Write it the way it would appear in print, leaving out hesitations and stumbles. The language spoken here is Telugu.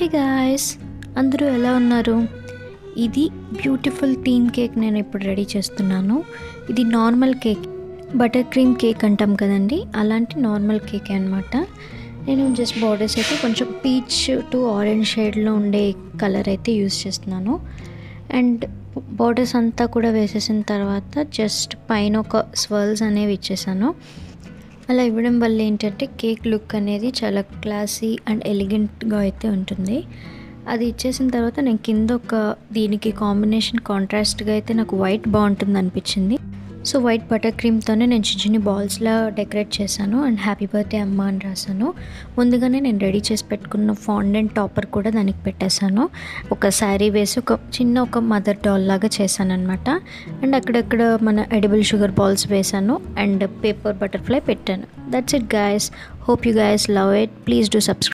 హే గాయ్స్, అందరూ ఎలా ఉన్నారు? ఇది బ్యూటిఫుల్ థీమ్ కేక్ నేను ఇప్పుడు రెడీ చేస్తున్నాను. ఇది normal cake, butter cream cake అంటాం కదండి, అలాంటి నార్మల్ కేక్ అనమాట. నేను జస్ట్ బార్డర్స్ అయితే కొంచెం పీచ్ టు ఆరెంజ్ షేడ్లో ఉండే కలర్ అయితే యూస్ చేస్తున్నాను. అండ్ బార్డర్స్ అంతా కూడా వేసేసిన తర్వాత జస్ట్ పైన ఒక స్వర్ల్స్ అనేవి ఇచ్చేసాను. అలా ఇవ్వడం వల్ల ఏంటంటే కేక్ లుక్ అనేది చాలా క్లాసీ అండ్ ఎలిగెంట్గా అయితే ఉంటుంది. అది ఇచ్చేసిన తర్వాత నేను కింద దీనికి కాంబినేషన్ కాంట్రాస్ట్గా అయితే నాకు వైట్ బాగుంటుంది అనిపించింది. సో వైట్ బటర్ క్రీమ్తోనే నేను చిన్న బాల్స్లా డెకరేట్ చేశాను అండ్ హ్యాపీ బర్త్డే అమ్మ అని రాశాను. ముందుగానే నేను రెడీ చేసి పెట్టుకున్న ఫాండెంట్ టాపర్ కూడా దానికి పెట్టేశాను. ఒక శారీ వేసి ఒక మదర్ డాల్ లాగా చేశాను అనమాట. అండ్ అక్కడక్కడ మన ఎడిబుల్ షుగర్ బాల్స్ వేశాను అండ్ పేపర్ బటర్ఫ్లై పెట్టాను. That's it guys. Hope you guys love it. Please do subscribe.